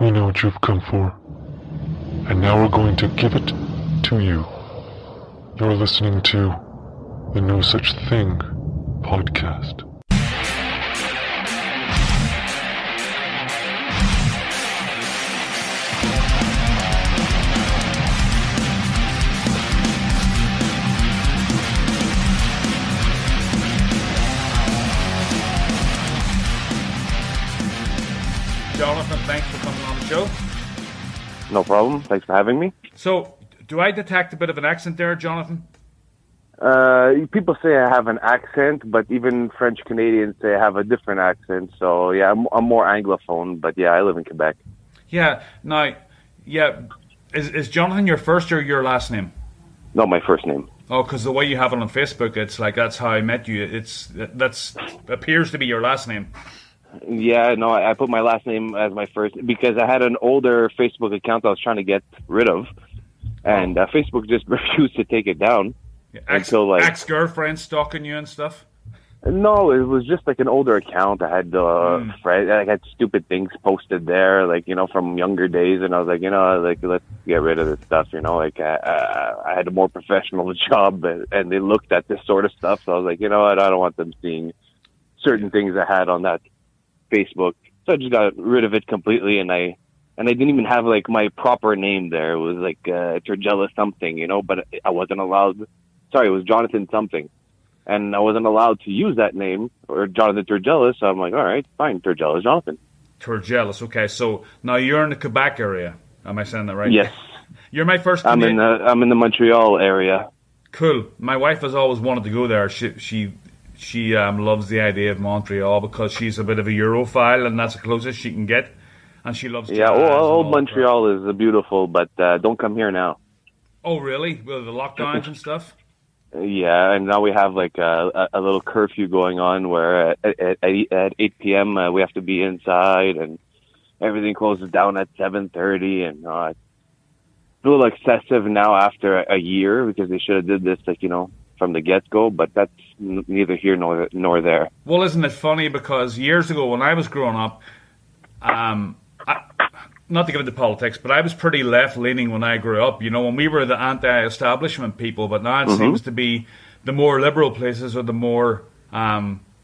We know what you've come for, and now we're going to give it to you. You're listening to the No Such Thing podcast. Jonathan, thanks for coming on the show. No problem. Thanks for having me. So, do I detect a bit of an accent there, Jonathan? People say I have an accent, but even French Canadians say I have a different accent. So, yeah, I'm more Anglophone, but yeah, I live in Quebec. Yeah. Now, is Jonathan your first or your last name? No, my first name. Oh, because the way you have it on Facebook, it's like that's how I met you. That's appears to be your last name. Yeah, no, I put my last name as my first because I had an older Facebook account I was trying to get rid of, and Facebook just refused to take it down. Until ex-girlfriend stalking you and stuff? No, it was just like an older account. I had I had stupid things posted there, like, you know, from younger days, and I was like, you know, like, let's get rid of this stuff, you know, like I had a more professional job, and they looked at this sort of stuff, so I was like, you know what, I don't want them seeing certain things I had on that Facebook, so I just got rid of it completely, and I didn't even have like my proper name there. It was like Turgella something, you know, but I wasn't allowed. Sorry, it was Jonathan something, and I wasn't allowed to use that name or Jonathan Turgella. So I'm like, all right, fine, Turgella Jonathan. Turgella, okay. So now you're in the Quebec area. Am I saying that right? Yes. You're my first. I'm in the Montreal area. Cool. My wife has always wanted to go there. She loves the idea of Montreal because she's a bit of a Europhile, and that's the closest she can get. And she loves. Yeah, old Montreal is beautiful, but don't come here now. Oh, really? With the lockdowns and stuff? Yeah, and now we have like a little curfew going on where at 8 p.m. We have to be inside, and everything closes down at 7:30, and it's a little excessive now after a year because they should have did this, like, you know, from the get-go, but that's neither here nor there. Well, isn't it funny, because years ago when I was growing up, not to get into politics, but I was pretty left-leaning when I grew up. You know, when we were the anti-establishment people, but now it seems to be the more liberal places or the more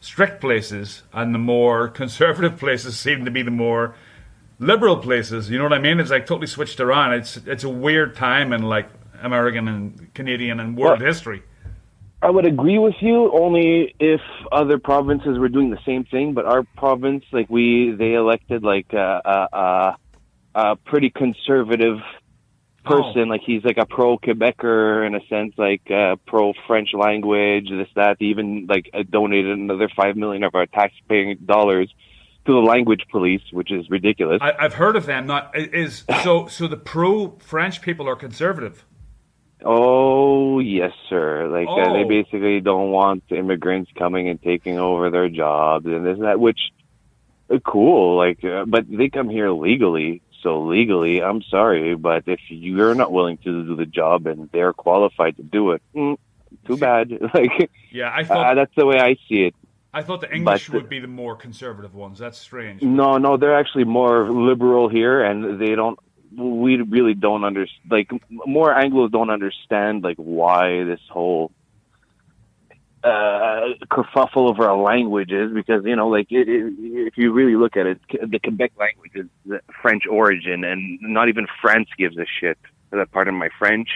strict places, and the more conservative places seem to be the more liberal places. You know what I mean? It's like totally switched around. It's a weird time in like American and Canadian and world history. I would agree with you only if other provinces were doing the same thing, but our province, like they elected like a pretty conservative person. Like he's like a pro-Quebecer in a sense, like pro-French language, this, that. They even like donated another $5 million of our taxpaying dollars to the language police, which is ridiculous. I've heard of them. Not so the pro-French people are conservative. Oh, yes, sir. Like, they basically don't want immigrants coming and taking over their jobs and this and that, which, cool, like, but they come here legally. So legally, I'm sorry, but if you're not willing to do the job and they're qualified to do it, too bad. Like, yeah, I thought that's the way I see it. I thought the English would be the more conservative ones. That's strange. No, they're actually more liberal here, and they don't. We really don't understand, like, more Anglos don't understand, like, why this whole kerfuffle over a language is, because, you know, like, if you really look at it, the Quebec language is French origin, and not even France gives a shit, pardon my French,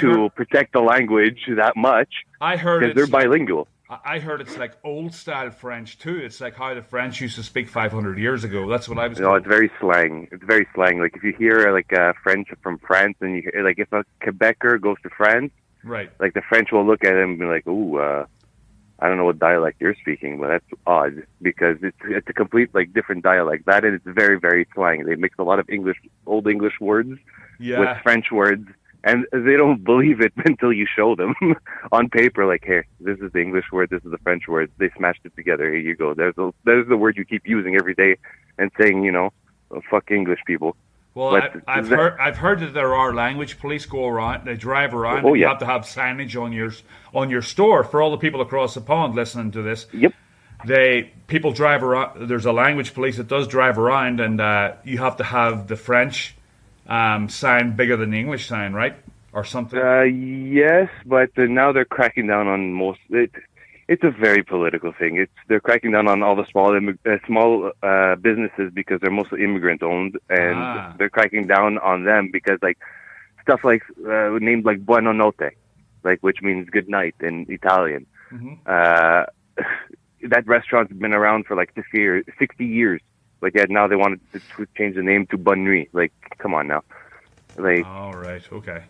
to protect the language that much. I heard because they're bilingual. I heard it's like old-style French, too. It's like how the French used to speak 500 years ago. That's what I was told. No, it's very slang. It's very slang. Like, if you hear, like, French from France, and you hear, like, if a Quebecer goes to France, right, like, the French will look at him and be like, ooh, I don't know what dialect you're speaking, but that's odd, because it's a complete, like, different dialect. That is very, very slang. They mix a lot of old English words with French words, and they don't believe it until you show them on paper, like, hey, this is the English word, this is the French word. They smashed it together. Here you go. There's the word you keep using every day and saying, you know, fuck English people. Well, I've heard that there are language police go around. They drive around. You have to have signage on your store for all the people across the pond listening to this. Yep. people drive around. There's a language police that does drive around, and you have to have the French sign bigger than the English sign, right? Or something. Yes, but now they're cracking down on most. It's a very political thing. They're cracking down on all the small businesses because they're mostly immigrant owned, and they're cracking down on them because like stuff like named like Buonanotte, like which means good night in Italian. Mm-hmm. That restaurant's been around for like 60 years. But yet now they wanted to change the name to Bonne Nuit. Like, come on now. Like, all right, okay.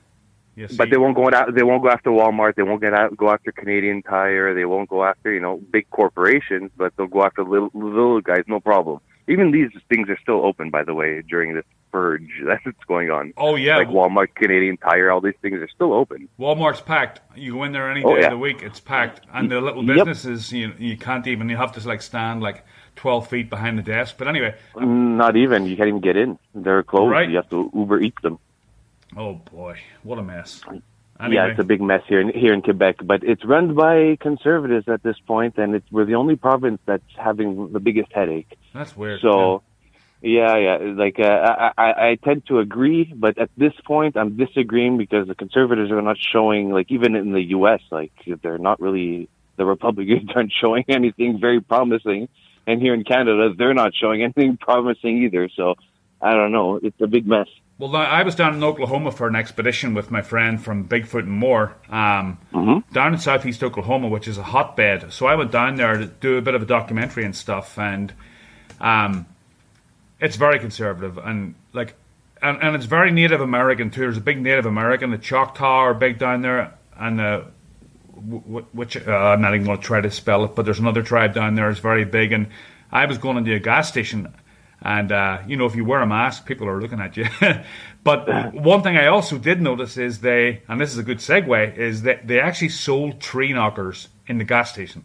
Yes, but they won't go after Walmart. They won't go after Canadian Tire. They won't go after big corporations. But they'll go after little guys, no problem. Even these things are still open, by the way, during this purge that's what's going on. Oh yeah, like Walmart, Canadian Tire, all these things are still open. Walmart's packed. You go in there any day of the week, it's packed. And the little businesses, you can't even. You have to like stand like 12 feet behind the desk. But anyway, not even. You can't even get in. They're closed. Right. You have to Uber Eats them. Oh boy, what a mess. Anyway. Yeah, it's a big mess here in Quebec, but it's run by conservatives at this point, and we're the only province that's having the biggest headache. That's weird. So, yeah. Like I tend to agree, but at this point, I'm disagreeing because the conservatives are not showing, like even in the U.S., like they're not really. The Republicans aren't showing anything very promising, and here in Canada, they're not showing anything promising either. So, I don't know. It's a big mess. Well, I was down in Oklahoma for an expedition with my friend from Bigfoot and more, down in southeast Oklahoma, which is a hotbed. So I went down there to do a bit of a documentary and stuff, and it's very conservative and and it's very Native American too. There's a big Native American, the Choctaw are big down there, and which I'm not even going to try to spell it, but there's another tribe down there that's very big. And I was going into a gas station. And, if you wear a mask, people are looking at you. But one thing I also did notice is and this is a good segue, is that they actually sold tree knockers in the gas station.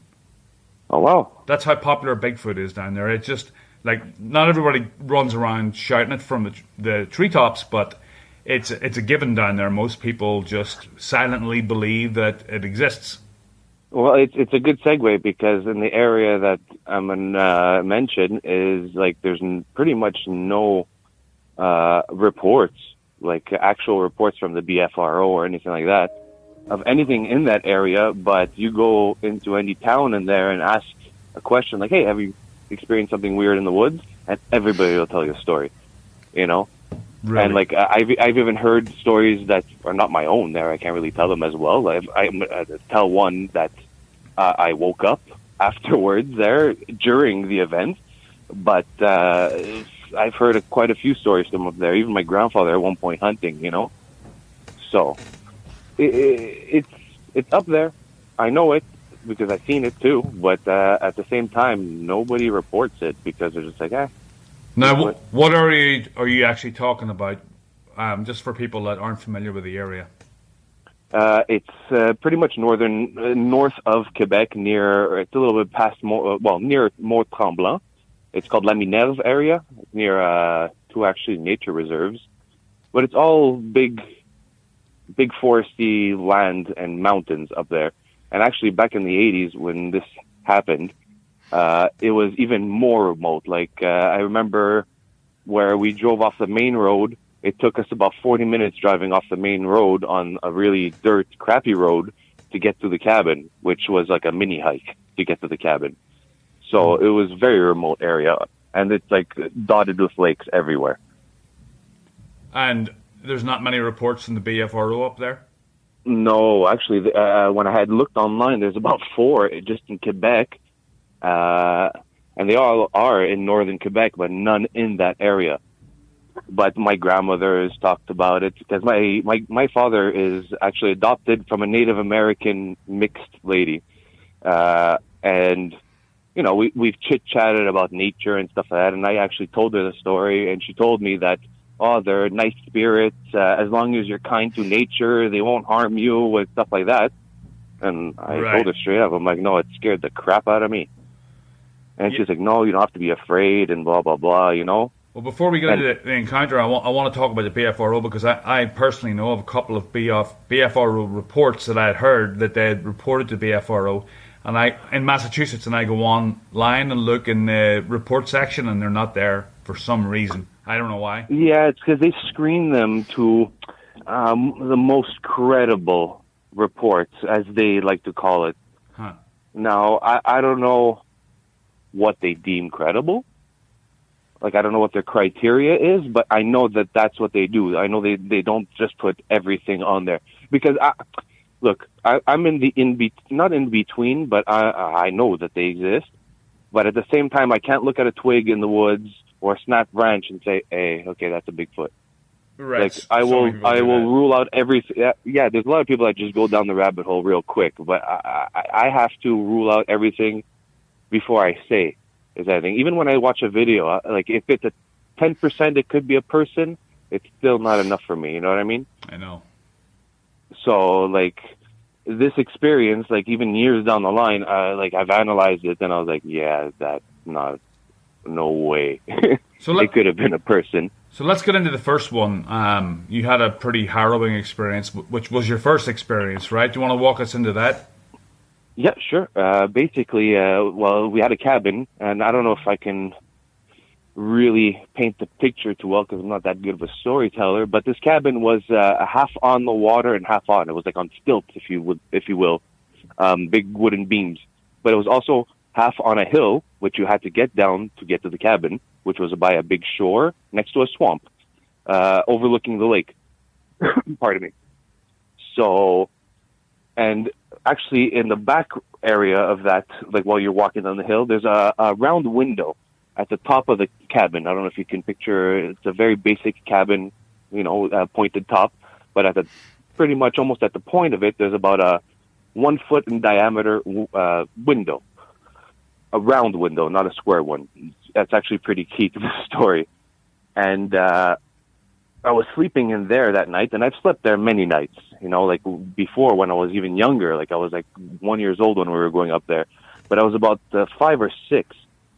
Oh, wow. That's how popular Bigfoot is down there. It's just, not everybody runs around shouting it from the treetops, but it's a given down there. Most people just silently believe that it exists. Well, it's a good segue because in the area that I'm going to mention is there's pretty much no reports, actual reports from the BFRO or anything like that of anything in that area. But you go into any town in there and ask a question like, "Hey, have you experienced something weird in the woods?" And everybody will tell you a story, Really? And I've even heard stories that are not my own. There, I can't really tell them as well. I tell one that I woke up afterwards there during the event, but I've heard quite a few stories from up there. Even my grandfather at one point hunting, So it's up there. I know it because I've seen it too. But at the same time, nobody reports it because they're just like, Now, what are you actually talking about? Just for people that aren't familiar with the area. It's pretty much north of Quebec, it's a little bit past, near Mont Tremblant. It's called La Minerve area, near two actually nature reserves. But it's all big foresty land and mountains up there. And actually, back in the 80s when this happened, it was even more remote. I remember where we drove off the main road. It took us about 40 minutes driving off the main road on a really crappy road to get to the cabin, which was like a mini hike to get to the cabin. So it was a very remote area, and it's dotted with lakes everywhere. And there's not many reports from the BFRO up there? No, actually, when I had looked online, there's about 4 just in Quebec. And they all are in northern Quebec, but none in that area. But my grandmother has talked about it because my father is actually adopted from a Native American mixed lady. And, we've chit-chatted about nature and stuff like that. And I actually told her the story, and she told me that, they're nice spirits. As long as you're kind to nature, they won't harm you and stuff like that. And I told her straight up, I'm like, no, it scared the crap out of me. And she's like, no, you don't have to be afraid and blah, blah, blah, Well, before we get into the encounter, I want to talk about the BFRO because I personally know of a couple of BFRO reports that I had heard that they had reported to BFRO, and in Massachusetts, and I go online and look in the report section, and they're not there for some reason. I don't know why. Yeah, it's because they screen them to the most credible reports, as they like to call it. Huh. Now, I don't know what they deem credible. Like, I don't know what their criteria is, but I know that that's what they do. I know they don't just put everything on there. Because, I'm not in between, but I know that they exist. But at the same time, I can't look at a twig in the woods or a snap branch and say, hey, okay, that's a Bigfoot. Right. Like, I will rule out everything. Yeah, there's a lot of people that just go down the rabbit hole real quick, but I have to rule out everything before I say is anything. Even when I watch a video, like if it's a 10%, it could be a person. It's still not enough for me. You know what I mean? I know. So like this experience, like even years down the line, like I've analyzed it and I was like, yeah, that's not, no way. So it could have been a person. So let's get into the first one. You had a pretty harrowing experience, which was your first experience, right? Do you want to walk us into that? Yeah, sure. Basically, we had a cabin, and I don't know if I can really paint the picture too well because I'm not that good of a storyteller. But this cabin was half on the water and half on. It was like on stilts, if you will, big wooden beams. But it was also half on a hill, which you had to get down to get to the cabin, which was by a big shore next to a swamp, overlooking the lake. Pardon me. So, and actually in the back area of that, like while you're walking down the hill, there's a round window at the top of the cabin. I don't know if you can picture, it's a very basic cabin, pointed top, but at the pretty much almost at the point of it, there's about a 1 foot in diameter window. A round window, not a square one. That's actually pretty key to the story. And I was sleeping in there that night, and I've slept there many nights, like before when I was even younger. Like I was like 1 year old when we were going up there. But I was about 5 or 6,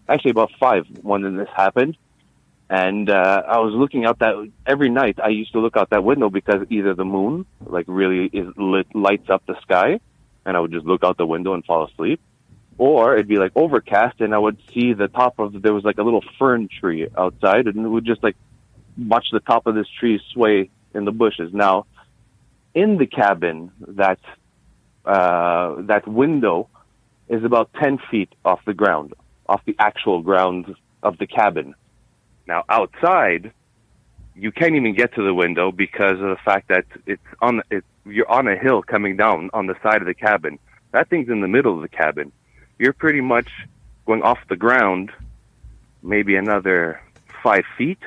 actually about 5 when this happened. And I was looking out that every night. I used to look out that window because either the moon like really lights up the sky, and I would just look out the window and fall asleep. Or it'd be like overcast and I would see the top of, there was like a little fern tree outside and it would just like watch the top of this tree sway in the bushes. Now, in the cabin, that window is about 10 feet off the ground, off the actual ground of the cabin. Now, outside, you can't even get to the window because of the fact that you're on a hill coming down on the side of the cabin. That thing's in the middle of the cabin. You're pretty much going off the ground maybe another 5 feet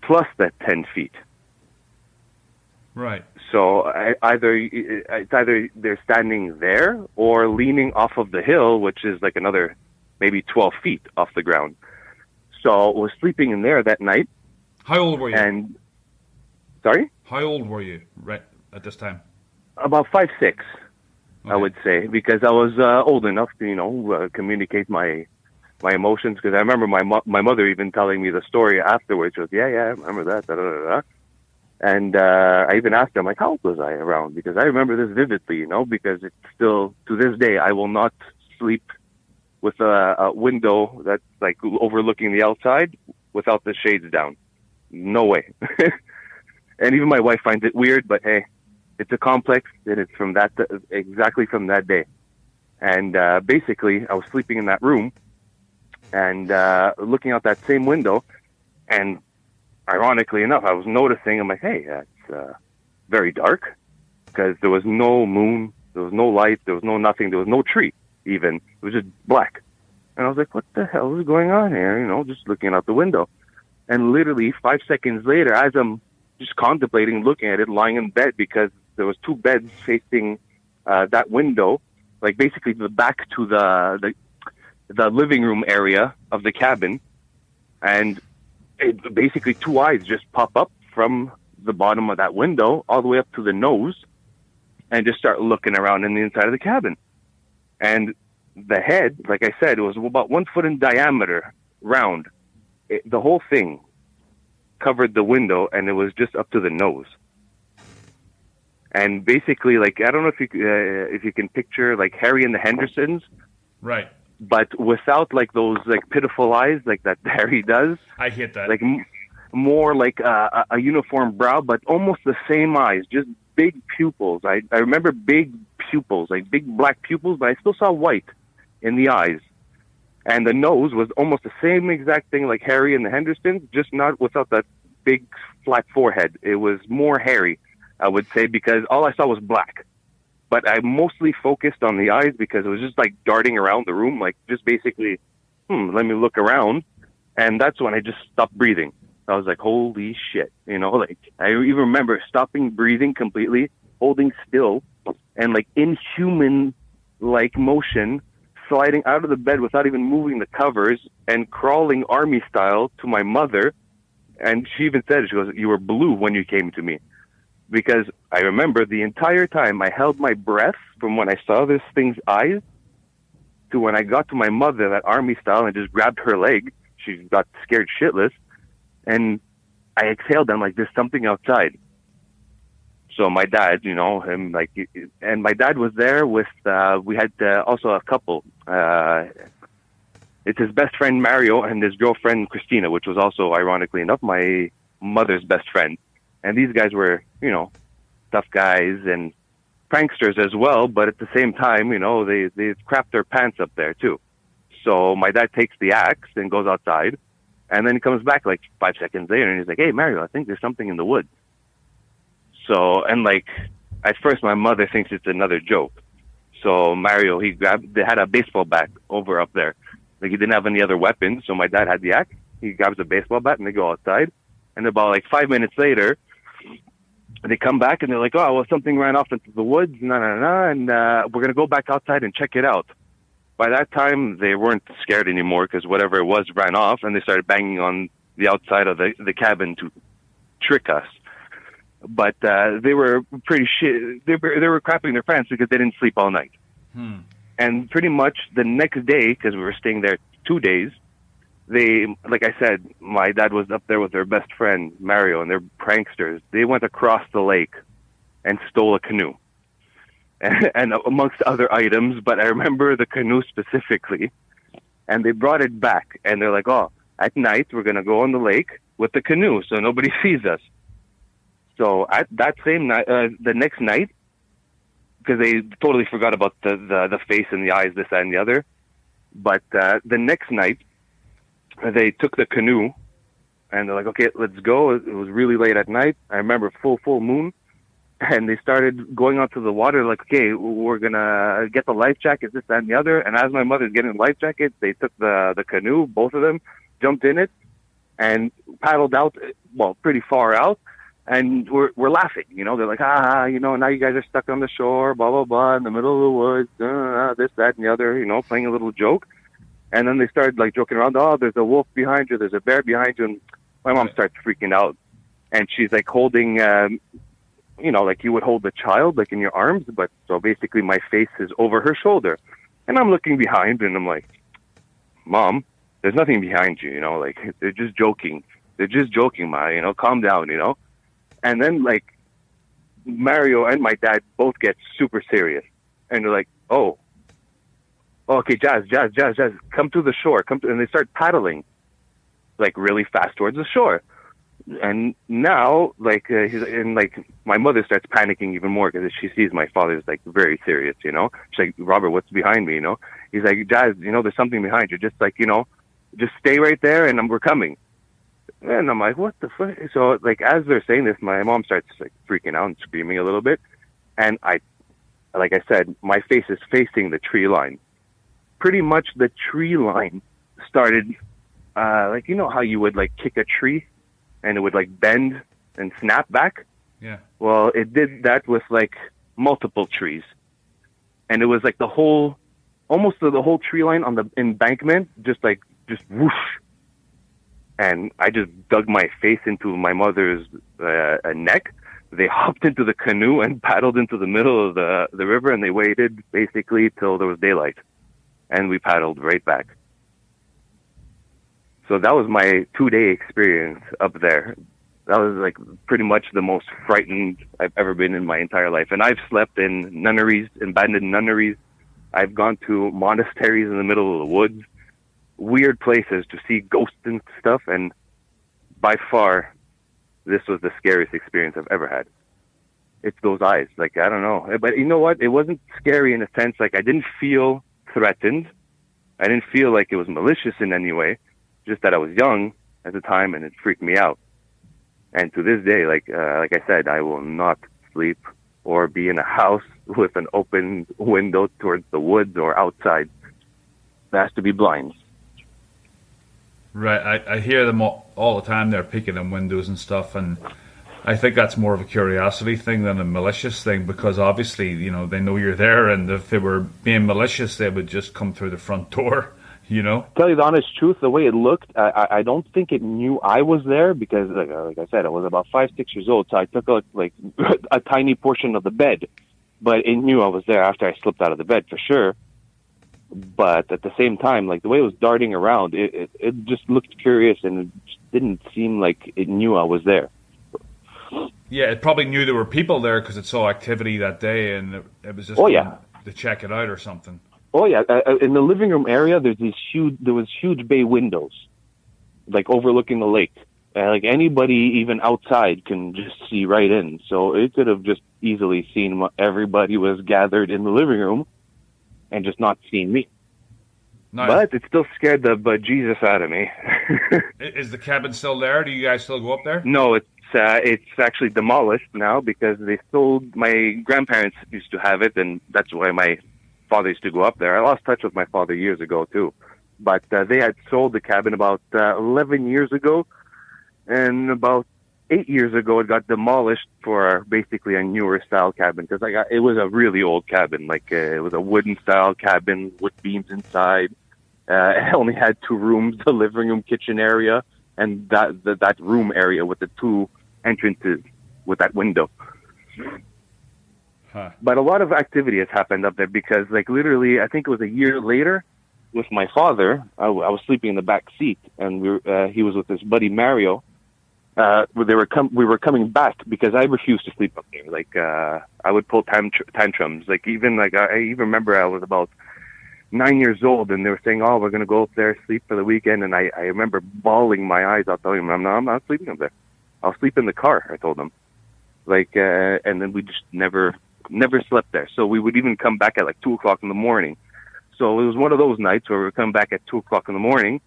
plus that 10 feet. Right. So it's either they're standing there or leaning off of the hill, which is like another maybe 12 feet off the ground. So I was sleeping in there that night. How old were you? Sorry? How old were you right at this time? About 5, 6. Okay. I would say, because I was old enough to, communicate my emotions. Because I remember my mother even telling me the story afterwards. She was, yeah, I remember that. Da, da, da, da. And I even asked her, I'm like, how old was I around? Because I remember this vividly, because it's still, to this day, I will not sleep with a window that's like overlooking the outside without the shades down. No way. And even my wife finds it weird, but hey, it's a complex, and it's exactly from that day. And basically, I was sleeping in that room and looking out that same window, and ironically enough, I was noticing, I'm like, hey, that's very dark, because there was no moon, there was no light, there was no nothing, there was no tree even. It was just black. And I was like, what the hell is going on here? Just looking out the window. And literally 5 seconds later, as I'm just contemplating, looking at it, lying in bed, because there was 2 beds facing that window, like basically the back to the living room area of the cabin, and basically 2 eyes just pop up from the bottom of that window all the way up to the nose, and just start looking around in the inside of the cabin. And the head, like I said, it was about 1 foot in diameter, round. The whole thing covered the window, and it was just up to the nose. And basically, like, I don't know if you can picture like Harry and the Hendersons, Right. but without like those like pitiful eyes like that Harry does. I hate that. Like more like a uniform brow, but almost the same eyes, just big pupils. I remember big pupils, like big black pupils, but I still saw white in the eyes. And the nose was almost the same exact thing like Harry and the Hendersons, just not without that big flat forehead. It was more hairy, I would say, because all I saw was black. But I mostly focused on the eyes because it was just like darting around the room, like just basically, let me look around. And that's when I just stopped breathing. I was like, holy shit, like I even remember stopping breathing completely, holding still, and like inhuman like motion, sliding out of the bed without even moving the covers and crawling army style to my mother. And she even said, she goes, you were blue when you came to me. Because I remember the entire time I held my breath from when I saw this thing's eyes to when I got to my mother, that army style, and just grabbed her leg. She got scared shitless. And I exhaled. I'm like, there's something outside. So my dad, him like, and my dad was there with, we had also a couple. It's his best friend Mario and his girlfriend Christina, which was also, ironically enough, my mother's best friend. And these guys were, tough guys and pranksters as well. But at the same time, they crap their pants up there too. So my dad takes the axe and goes outside. And then he comes back like 5 seconds later and he's like, hey, Mario, I think there's something in the woods. So, and like, at first my mother thinks it's another joke. So Mario, they had a baseball bat over up there. Like he didn't have any other weapons. So my dad had the axe. He grabs a baseball bat and they go outside. And about like 5 minutes later, they come back and they're like, oh, well, something ran off into the woods. And we're going to go back outside and check it out. By that time, they weren't scared anymore because whatever it was ran off, and they started banging on the outside of the cabin to trick us. But they were pretty shit. They were crapping their pants because they didn't sleep all night. And pretty much the next day, because we were staying there 2 days, like I said, my dad was up there with their best friend, Mario, and they're pranksters. They went across the lake and stole a canoe. And amongst other items, but I remember the canoe specifically. And they brought it back, and they're like, oh, at night we're going to go on the lake with the canoe so nobody sees us. So at that same night, the next night, because they totally forgot about the face and the eyes, this, that, and the other. But the next night, they took the canoe, and they're like, okay, let's go. It was really late at night. I remember full moon. And they started going onto the water like, okay, we're going to get the life jackets, this, that, and the other. And as my mother's getting the life jacket, they took the canoe, both of them, jumped in it, and paddled out, well, pretty far out. And we're laughing, They're like, now you guys are stuck on the shore, blah, blah, blah, in the middle of the woods, this, that, and the other, playing a little joke. And then they started, like, joking around, oh, there's a wolf behind you, there's a bear behind you. And my mom starts freaking out. And she's, like, holding... like you would hold a child, like in your arms, but so basically my face is over her shoulder. And I'm looking behind and I'm like, Mom, there's nothing behind you, like they're just joking. They're just joking, Ma, calm down, And then like Mario and my dad both get super serious. And they're like, oh, okay, Jazz, come to the shore. And they start paddling like really fast towards the shore. And now, like, my mother starts panicking even more because she sees my father's, like, very serious, She's like, Robert, what's behind me, He's like, Jazz, there's something behind you. Just, like, just stay right there and we're coming. And I'm like, what the fuck? So, like, as they're saying this, my mom starts, like, freaking out and screaming a little bit. And like I said, my face is facing the tree line. Pretty much the tree line started, like, how you would, like, kick a tree? And it would like bend and snap back. Yeah. Well, it did that with like multiple trees. And it was like almost the whole tree line on the embankment, just whoosh. And I just dug my face into my mother's neck. They hopped into the canoe and paddled into the middle of the river, and they waited basically till there was daylight. And we paddled right back. So that was my 2-day experience up there. That was like pretty much the most frightened I've ever been in my entire life. And I've slept in nunneries, abandoned nunneries. I've gone to monasteries in the middle of the woods, weird places to see ghosts and stuff. And by far, this was the scariest experience I've ever had. It's those eyes. Like, I don't know. But you know what? It wasn't scary in a sense. Like, I didn't feel threatened. I didn't feel like it was malicious in any way. Just that I was young at the time and it freaked me out. And to this day, like I said, I will not sleep or be in a house with an open window towards the woods or outside. There has to be blinds. Right. I hear them all the time. They're peeking in windows and stuff, and I think that's more of a curiosity thing than a malicious thing, because obviously, you know, they know you're there, and if they were being malicious, they would just come through the front door, you know? Tell you the honest truth, the way it looked, I don't think it knew I was there, because, like I said, I was about 5, 6 years old, so I took like a tiny portion of the bed, but it knew I was there after I slipped out of the bed, for sure. But at the same time, like the way it was darting around, it just looked curious, and it just didn't seem like it knew I was there. Yeah, it probably knew there were people there because it saw activity that day, and it was just to check it out or something. Oh yeah, in the living room area, there was huge bay windows, like overlooking the lake. Like anybody, even outside, can just see right in. So it could have just easily seen everybody was gathered in the living room, and just not seen me. Nice. But it still scared the bejesus out of me. Is the cabin still there? Do you guys still go up there? No, it's actually demolished now because they sold. My grandparents used to have it, and that's why my father used to go up there. I lost touch with my father years ago too, but they had sold the cabin about 11 years ago, and about 8 years ago it got demolished for basically a newer style cabin, because it was a really old cabin. Like it was a wooden style cabin with beams inside. It only had 2 rooms: the living room, kitchen area, and that room area with the 2 entrances with that window. Huh. But a lot of activity has happened up there, because like literally, I think it was a year later, with my father, I was sleeping in the back seat, and he was with his buddy Mario. We were coming back because I refused to sleep up there. Like I would pull tantrums. Like I even remember I was about 9 years old, and they were saying, "Oh, we're gonna go up there, sleep for the weekend." And I remember bawling my eyes out, telling them, "I'm not sleeping up there. I'll sleep in the car." I told them. And then we just never slept there. So we would even come back at like 2:00 in the morning. So it was one of those nights where we would come back at 2:00 in the morning,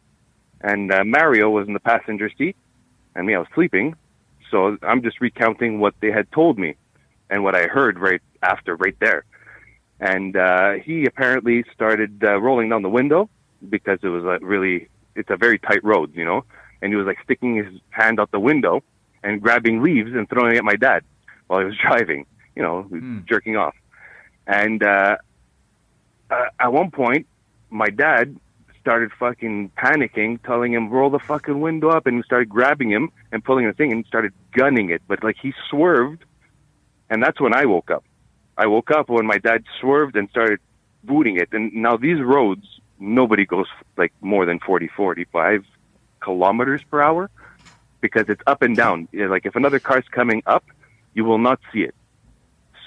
and Mario was in the passenger seat. I mean, I was sleeping, so I'm just recounting what they had told me and what I heard right there. And he apparently started rolling down the window, because it was it's a very tight road, you know, and he was like sticking his hand out the window and grabbing leaves and throwing it at my dad while he was driving, you know, jerking off. And at one point, my dad started fucking panicking, telling him, roll the fucking window up, and he started grabbing him and pulling the thing and started gunning it. But like he swerved, and that's when I woke up. I woke up when my dad swerved and started booting it. And now these roads, nobody goes like more than 40, 45 kilometers per hour, because it's up and down. Like if another car's coming up, you will not see it.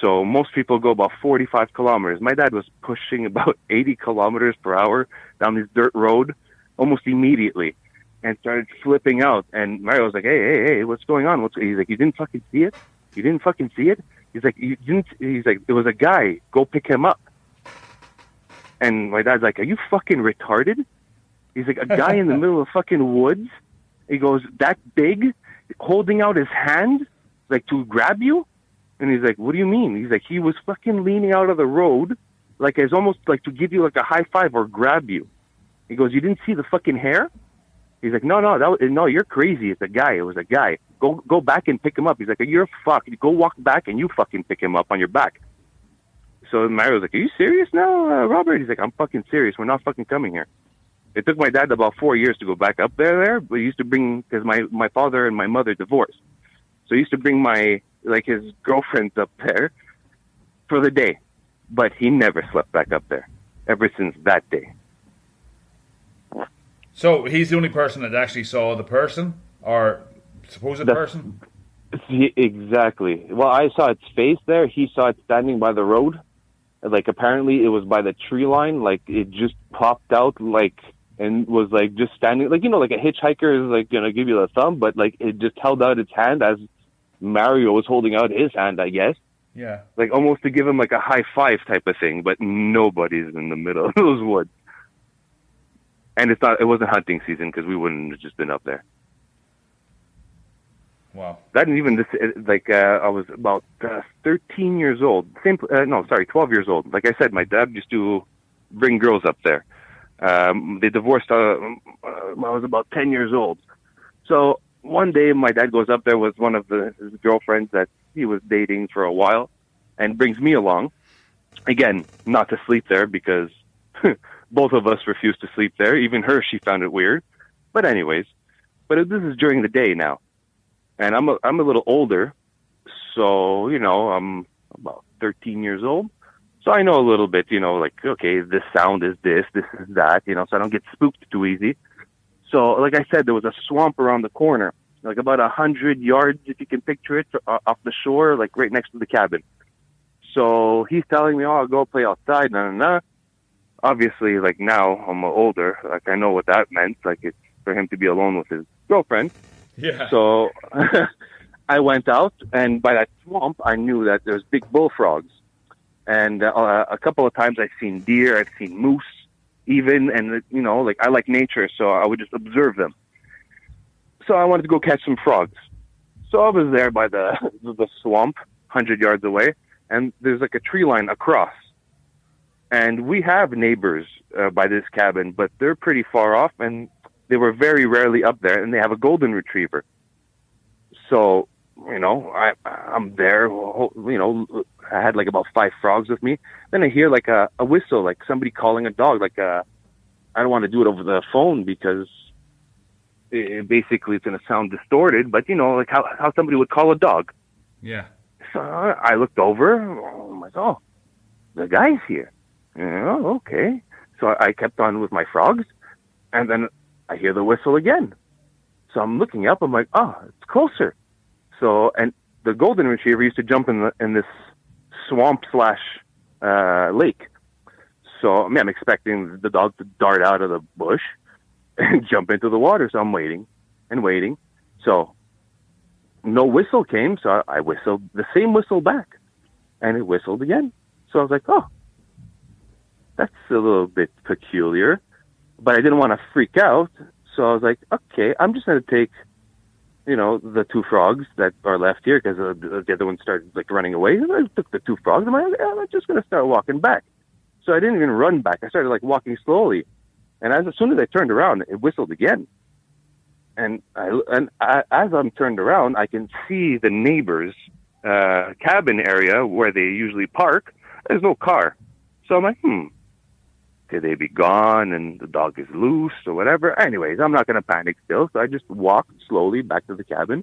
So most people go about 45 kilometers. My dad was pushing about 80 kilometers per hour down this dirt road almost immediately, and started flipping out. And Mario was like, hey, what's going on? He's like, you didn't fucking see it? You didn't fucking see it? He's like, it was a guy. Go pick him up. And my dad's like, are you fucking retarded? He's like, a guy in the middle of fucking woods? He goes, that big, holding out his hand, like to grab you? And he's like, what do you mean? He's like, he was fucking leaning out of the road, like it's almost like to give you like a high five or grab you. He goes, you didn't see the fucking hair? He's like, no, you're crazy. It's a guy. It was a guy. Go back and pick him up. He's like, you're fucked. Go walk back and you fucking pick him up on your back. So Mario's like, are you serious now, Robert? He's like, I'm fucking serious. We're not fucking coming here. It took my dad about 4 years to go back up there, but he used to bring, because my father and my mother divorced. So he used to bring his girlfriends up there for the day, but he never slept back up there ever since that day. So he's the only person that actually saw the person, or supposed person? Exactly. Well, I saw its face there. He saw it standing by the road. Like, apparently it was by the tree line. Like, it just popped out, like, and was, like, just standing. Like, like a hitchhiker is, like, gonna give you the thumb, but, like, it just held out its hand as Mario was holding out his hand, I guess. Yeah. Like, almost to give him, like, a high five type of thing, but nobody's in the middle of those woods. And it wasn't hunting season because we wouldn't have just been up there. Wow. That and even this, I was about 13 years old. 12 years old. Like I said, my dad used to bring girls up there. They divorced when I was about 10 years old. So one day my dad goes up there with one of his girlfriends that he was dating for a while and brings me along. Again, not to sleep there because both of us refused to sleep there. Even her, she found it weird. But anyways, this is during the day now. And I'm a little older, so, I'm about 13 years old. So I know a little bit, like, okay, this sound is this is that, so I don't get spooked too easy. So, like I said, there was a swamp around the corner, like about 100 yards, if you can picture it, off the shore, like right next to the cabin. So he's telling me, I'll go play outside, Obviously, like, now I'm older, like, I know what that meant, like, it's for him to be alone with his girlfriend. Yeah. So I went out, and by that swamp, I knew that there's big bullfrogs. And a couple of times I've seen deer, I've seen moose, even, and, like, I like nature, so I would just observe them. So I wanted to go catch some frogs. So I was there by the swamp, 100 yards away, and there's, like, a tree line across. And we have neighbors by this cabin, but they're pretty far off, and they were very rarely up there, and they have a golden retriever. So, I'm there, I had like about 5 frogs with me. Then I hear like a whistle, like somebody calling a dog, I don't want to do it over the phone because basically it's going to sound distorted, but like how somebody would call a dog. Yeah. So I looked over, I'm like, oh, the guy's here. Okay. So I kept on with my frogs, and then I hear the whistle again. So I'm looking up. I'm like, oh, it's closer. So, and the golden retriever used to jump in this swamp / lake. So, I'm expecting the dog to dart out of the bush and jump into the water. So I'm waiting and waiting. So no whistle came. So I whistled the same whistle back, and it whistled again. So I was like, oh, that's a little bit peculiar. But I didn't want to freak out, so I was like, okay, I'm just going to take, the 2 frogs that are left here, because the other one started, like, running away. And I took the 2 frogs, and I'm just going to start walking back. So I didn't even run back. I started, like, walking slowly. And as soon as I turned around, it whistled again. And as I'm turned around, I can see the neighbor's cabin area where they usually park. There's no car. So I'm like, could they be gone and the dog is loose or whatever? Anyways, I'm not going to panic still. So I just walked slowly back to the cabin.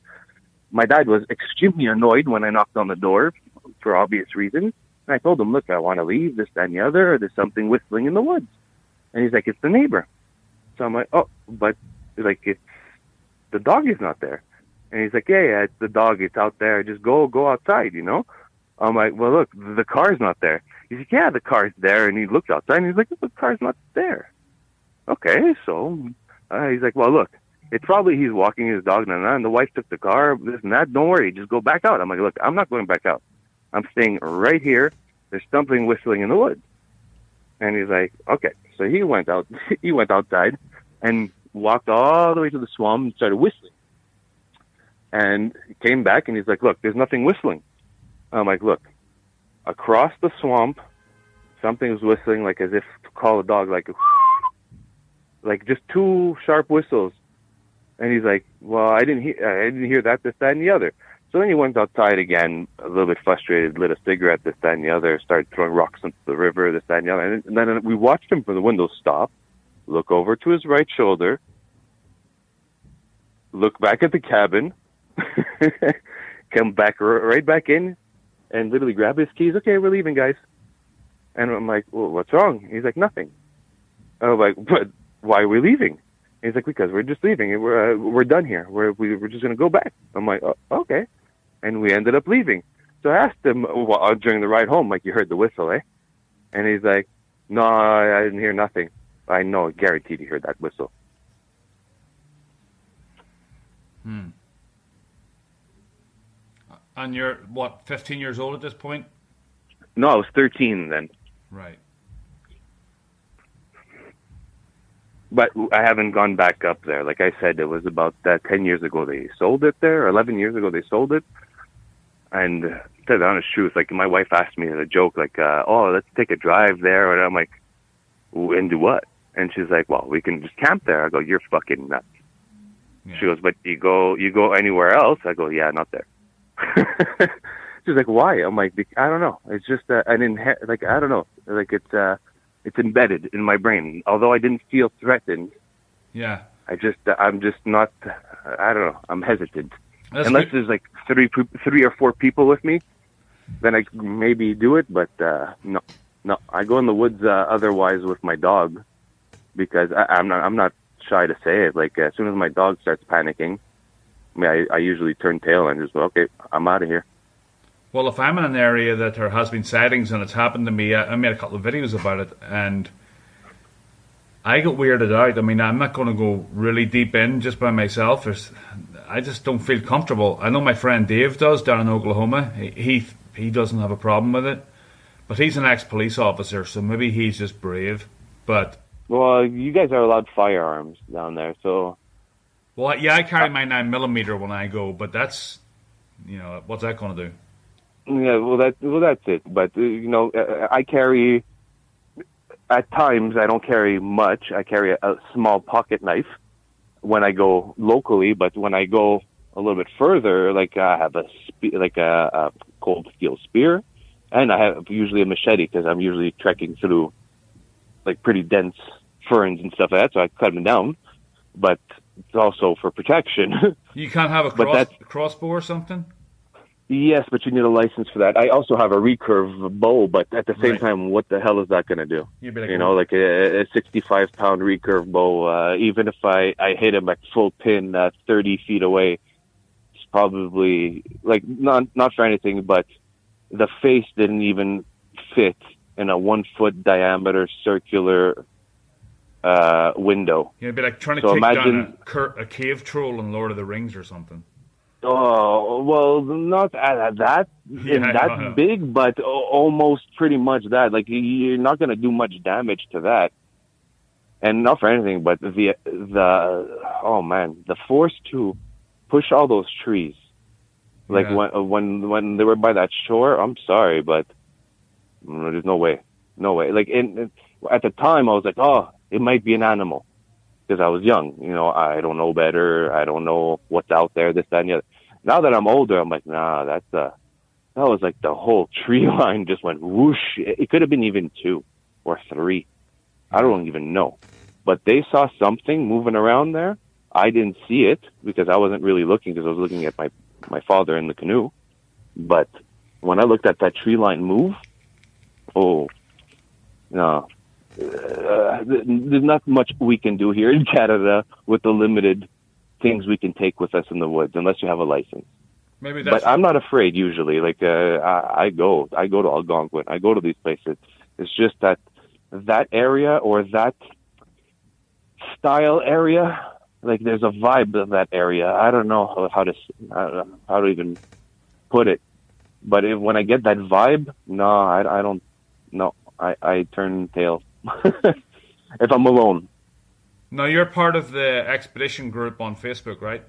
My dad was extremely annoyed when I knocked on the door for obvious reasons. And I told him, look, I want to leave, this, that, and the other. Or there's something whistling in the woods. And he's like, it's the neighbor. So I'm like, oh, but like, the dog is not there. And he's like, yeah, it's the dog. It's out there. Just go outside, I'm like, well, look, the car's not there. He's like, yeah, the car's there. And he looked outside, and he's like, the car's not there. Okay, so he's like, well, look, it's probably he's walking his dog, and the wife took the car, this and that. Don't worry, just go back out. I'm like, look, I'm not going back out. I'm staying right here. There's something whistling in the woods. And he's like, okay. So he went out. He went outside and walked all the way to the swamp and started whistling. And he came back, and he's like, look, there's nothing whistling. I'm like, look, across the swamp, something's whistling, like as if to call a dog, like just 2 sharp whistles. And he's like, well, I didn't hear that, this, that, and the other. So then he went outside again, a little bit frustrated, lit a cigarette, this, that, and the other, started throwing rocks into the river, this, that, and the other. And then we watched him from the window stop, look over to his right shoulder, look back at the cabin, come back right back in, and literally grab his keys. Okay, we're leaving, guys. And I'm like, well, what's wrong? He's like, nothing. I'm like, but why are we leaving? He's like, because we're just leaving. We're done here. We're just gonna go back. I'm like, oh, okay. And we ended up leaving. So I asked him during the ride home, like, you heard the whistle, eh? And he's like, no, I didn't hear nothing. I know, guaranteed he heard that whistle. And you're, 15 years old at this point? No, I was 13 then. Right. But I haven't gone back up there. Like I said, it was about 10 years ago they sold it there, or 11 years ago they sold it. And to tell the honest truth, like, my wife asked me as a joke, like, oh, let's take a drive there. And I'm like, and do what? And she's like, well, we can just camp there. I go, you're fucking nuts. Yeah. She goes, but you go anywhere else? I go, yeah, not there. She's like, why? I'm like, I don't know. It's just I don't know. Like, it's embedded in my brain. Although I didn't feel threatened. Yeah. I'm just not, I don't know. I'm hesitant. That's Unless good. there's like three or four people with me, then I maybe do it. But no. I go in the woods otherwise with my dog, because I'm not shy to say it. Like, as soon as my dog starts panicking, I usually turn tail and just go, okay, I'm out of here. Well, if I'm in an area that there has been sightings and it's happened to me, I made a couple of videos about it, and I get weirded out. I mean, I'm not going to go really deep in just by myself. I just don't feel comfortable. I know my friend Dave does down in Oklahoma. He doesn't have a problem with it, but he's an ex-police officer, so maybe he's just brave. But well, you guys are allowed firearms down there, so. Well, yeah, I carry my 9mm when I go, but that's, what's that going to do? Yeah, well, that's it. But I carry. At times, I don't carry much. I carry a small pocket knife when I go locally, but when I go a little bit further, like, I have a cold steel spear, and I have usually a machete, because I'm usually trekking through like pretty dense ferns and stuff like that, so I cut them down. But it's also for protection. You can't have a crossbow or something? Yes, but you need a license for that. I also have a recurve bow, but at the same time, what the hell is that going to do? Like a 65-pound recurve bow, even if I hit him at full pin 30 feet away, it's probably, like, not for anything, but the face didn't even fit in a 1-foot diameter circular window. It'd be like trying to take down a cave troll in Lord of the Rings or something. Oh, well, not that big, but almost pretty much that. Like, you're not going to do much damage to that. And not for anything, but the force to push all those trees. Like, when they were by that shore, I'm sorry, but there's no way. No way. Like, at the time, I was like, oh, it might be an animal. Because I was young, I don't know better. I don't know what's out there, this, that, and the other. Now that I'm older, I'm like, nah, that was like the whole tree line just went whoosh. It could have been even 2 or 3. I don't even know. But they saw something moving around there. I didn't see it because I wasn't really looking, because I was looking at my father in the canoe. But when I looked at that tree line move, oh, no. There's not much we can do here in Canada with the limited things we can take with us in the woods, unless you have a license. But I'm not afraid usually. Like, I go to Algonquin. I go to these places. It's just that area, or that style area, like, there's a vibe of that area. I don't know how to even put it. But when I get that vibe, no, I don't. No, I turn tail. If I'm alone. No, you're part of the expedition group on Facebook, right?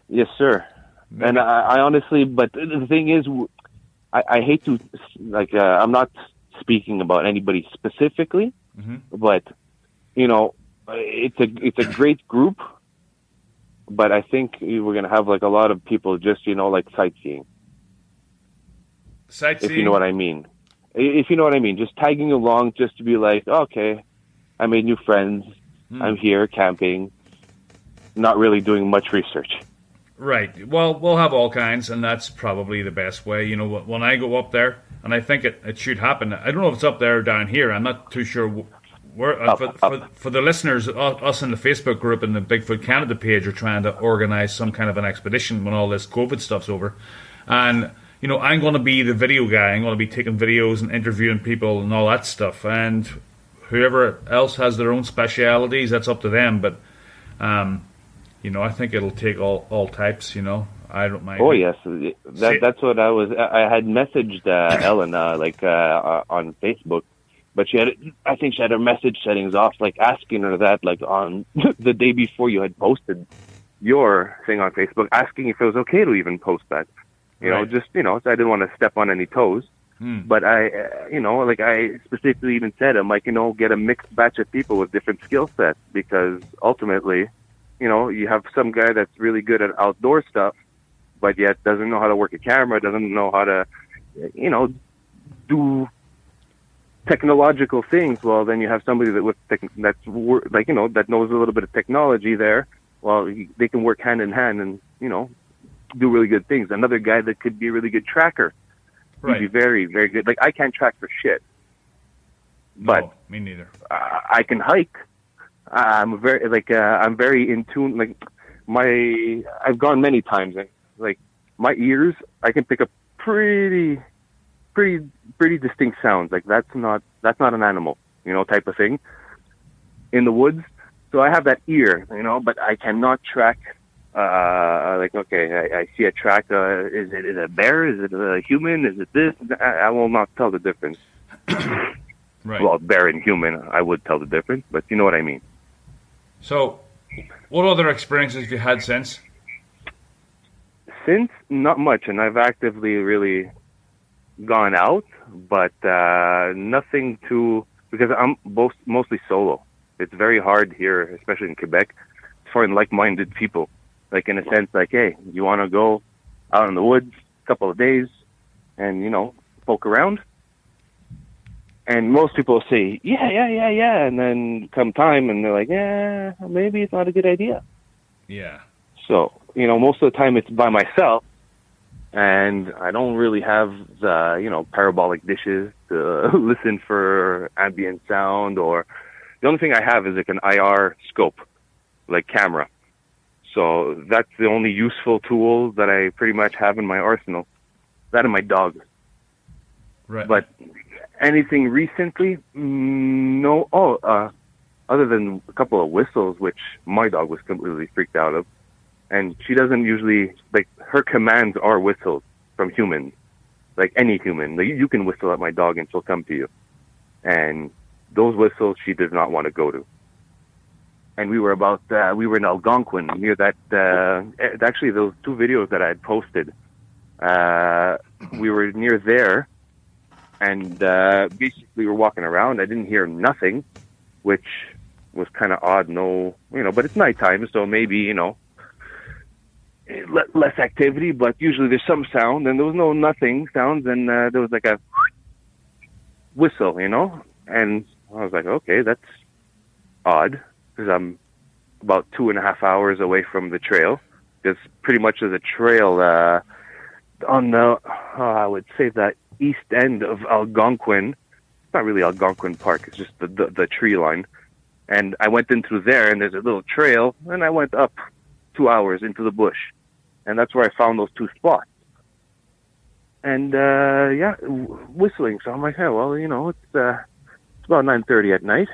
Yes, sir. Maybe. And I honestly, but the thing is, I hate to, like, I'm not speaking about anybody specifically, but it's a great group. But I think we're gonna have, like, a lot of people just like sightseeing. If you know what I mean. If you know what I mean, just tagging along, just to be like, okay, I made new friends. I'm here camping, not really doing much research. Right. Well, we'll have all kinds, and that's probably the best way. When I go up there, and I think it should happen. I don't know if it's up there or down here. I'm not too sure we're for the listeners, us in the Facebook group and the Bigfoot Canada page are trying to organise some kind of an expedition when all this COVID stuff's over, and I'm going to be the video guy. I'm going to be taking videos and interviewing people and all that stuff, and whoever else has their own specialities, that's up to them. But I think it'll take all types. I don't mind. Oh yes, that's what I had messaged Ellen on Facebook. But I think she had her message settings off, like asking her that, like on the day before you had posted your thing on Facebook, asking if it was okay to even post that. So I didn't want to step on any toes. But I specifically even said, I'm like, get a mixed batch of people with different skill sets, because ultimately, you have some guy that's really good at outdoor stuff, but yet doesn't know how to work a camera, doesn't know how to, do technological things. Well, then you have somebody that knows a little bit of technology there. Well, they can work hand in hand and do really good things. Another guy that could be a really good tracker. Right. He'd be very, very good. Like, I can't track for shit, but no, me neither. I can hike. I'm very in tune. Like, I've gone many times, and like my ears, I can pick up pretty distinct sounds. Like, that's not an animal, type of thing in the woods. So I have that ear, but I cannot track. I see a track. Is it a bear? Is it a human? Is it this? I will not tell the difference. Right. Well, bear and human, I would tell the difference, but you know what I mean. So, what other experiences have you had since? Since, not much, and I've actively really gone out, but nothing because I'm mostly solo. It's very hard here, especially in Quebec, for like-minded people. Like, in a sense, like, hey, you want to go out in the woods a couple of days and, poke around? And most people say, yeah. And then come time and they're like, yeah, maybe it's not a good idea. Yeah. So, most of the time it's by myself, and I don't really have the, parabolic dishes to listen for ambient sound, or the only thing I have is like an IR scope, like camera. So that's the only useful tool that I pretty much have in my arsenal. That and my dog. Right. But anything recently? No. Other than a couple of whistles, which my dog was completely freaked out of. And she doesn't usually, like, her commands are whistles from humans. Like any human. Like, you can whistle at my dog and she'll come to you. And those whistles she does not want to go to. And we were in Algonquin, near that, actually those two videos that I had posted, we were near there, and basically we were walking around. I didn't hear nothing, which was kind of odd. No, but it's nighttime, so maybe, less activity, but usually there's some sound, and there was nothing sounds, and there was like a whistle, and I was like, okay, that's odd. Because I'm about 2.5 hours away from the trail. Because pretty much there's a trail on the, I would say, the east end of Algonquin. It's not really Algonquin Park. It's just the tree line. And I went in through there, and there's a little trail, and I went up 2 hours into the bush. And that's where I found those two spots. And, whistling. So I'm like, hey, well, it's about 9:30 at night,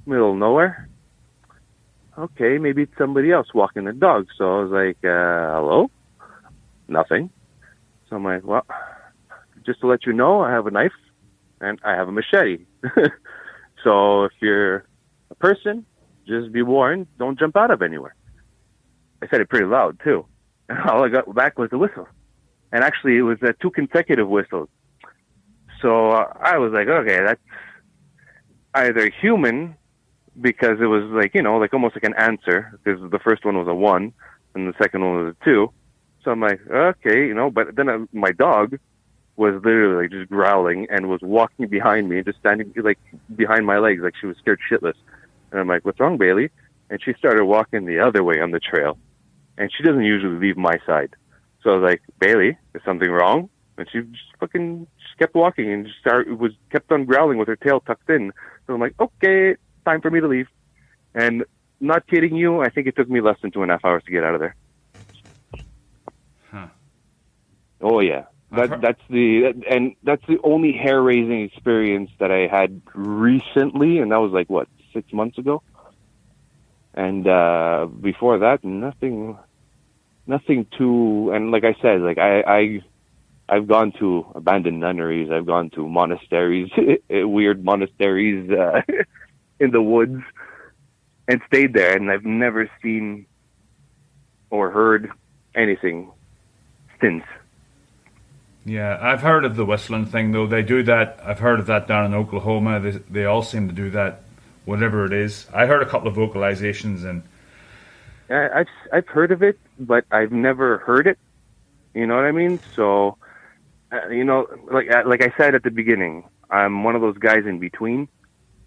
middle of nowhere. Okay, maybe it's somebody else walking the dog. So I was like, hello? Nothing. So I'm like, well, just to let you know, I have a knife and I have a machete. So if you're a person, just be warned, don't jump out of anywhere. I said it pretty loud, too. And all I got back was the whistle. And actually, it was 2 consecutive whistles. So I was like, okay, that's either human, because it was like, like almost like an answer, because the first one was a 1 and the second one was a 2. So I'm like, okay, but then my dog was literally like just growling and was walking behind me, just standing like behind my legs, like she was scared shitless. And I'm like, what's wrong, Bailey? And she started walking the other way on the trail. And she doesn't usually leave my side. So I was like, Bailey, is something wrong? And she just kept walking and kept on growling with her tail tucked in. So I'm like, okay, time for me to leave. And not kidding you, I think it took me less than 2.5 hours to get out of there. Huh. Oh yeah, that's the only hair-raising experience that I had recently, and that was like 6 months ago. And before that, nothing too. And like I said, like I've gone to abandoned nunneries, I've gone to monasteries, weird monasteries in the woods, and stayed there, and I've never seen or heard anything since. Yeah, I've heard of the whistling thing, though. They do that. I've heard of that down in Oklahoma. They all seem to do that, whatever it is. I heard a couple of vocalizations, and I've heard of it, but I've never heard it. You know what I mean? So, like I said at the beginning, I'm one of those guys in between.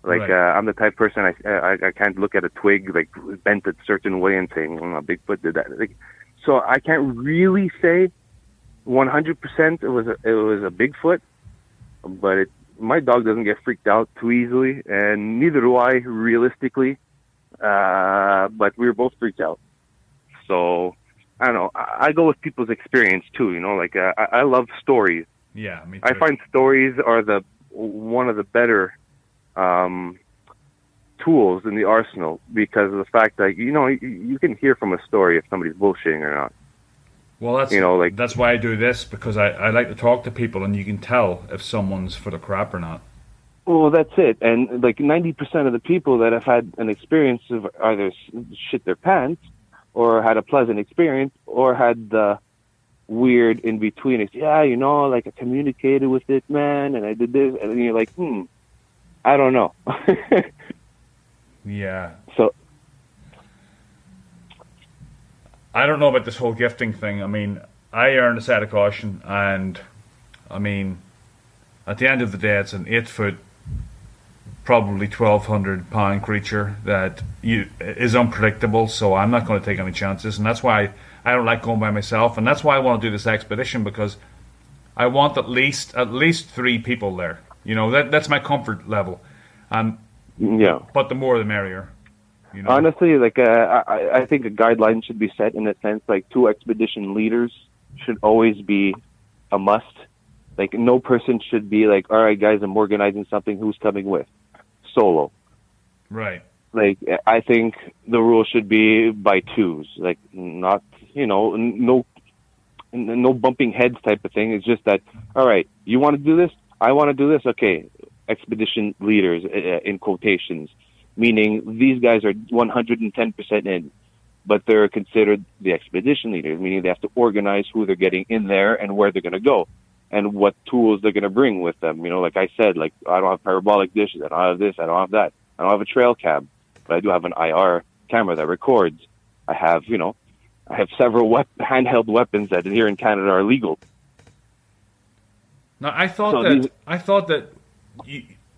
Like right. I'm the type of person I can't look at a twig like bent a certain way and saying, "Oh, Bigfoot did that." Like, so I can't really say 100% it was a Bigfoot, but my dog doesn't get freaked out too easily, and neither do I realistically. But we were both freaked out. So I don't know. I go with people's experience too. You know, like I love stories. Yeah, me too. I find stories are one of the better tools in the arsenal because of the fact that you can hear from a story if somebody's bullshitting or not. Well, that's why I do this, because I like to talk to people, and you can tell if someone's for the crap or not. Well, that's it. And like 90% of the people that have had an experience of either shit their pants or had a pleasant experience or had the weird in between. It's, like I communicated with it, man, and I did this. And then you're like, I don't know. Yeah. So I don't know about this whole gifting thing. I mean, I earned a set of caution, and I mean, at the end of the day, it's an 8-foot, probably 1,200-pound creature that is unpredictable. So I'm not going to take any chances, and that's why I don't like going by myself, and that's why I want to do this expedition, because I want at least 3 people there. You know, that's my comfort level. Yeah. But the more, the merrier. You know? Honestly, like I think a guideline should be set in a sense. Like 2 expedition leaders should always be a must. Like no person should be like, all right, guys, I'm organizing something. Who's coming with? Solo. Right. Like I think the rule should be by 2s. Like not, no bumping heads type of thing. It's just that, all right, you want to do this? I want to do this. Okay, expedition leaders in quotations. Meaning these guys are 110% in, but they're considered the expedition leaders, meaning they have to organize who they're getting in there and where they're going to go and what tools they're going to bring with them. You know, like I said, like I don't have parabolic dishes, I don't have this, I don't have that. I don't have a trail cam, but I do have an IR camera that records. I have several handheld weapons that here in Canada are legal. Now, I thought that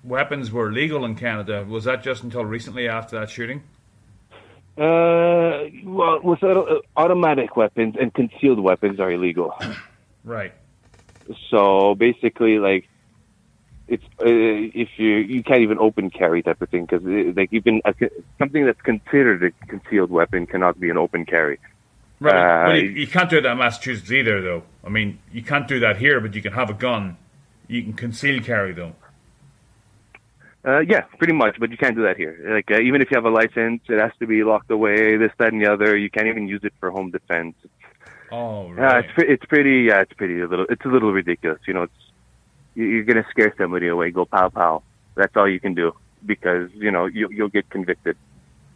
weapons were legal in Canada. Was that just until recently after that shooting? Well, with automatic weapons and concealed weapons are illegal. Right. So basically, like, it's if you can't even open carry type of thing, because like something that's considered a concealed weapon cannot be an open carry. Right. Well, you can't do that in Massachusetts either, though. I mean, you can't do that here, but you can have a gun. You can conceal carry, though. Yeah, pretty much, but you can't do that here. Like even if you have a license, it has to be locked away. This, that, and the other. You can't even use it for home defense. Oh, right. It's a little ridiculous. You know, you're gonna scare somebody away. Go pow pow. That's all you can do because you'll get convicted.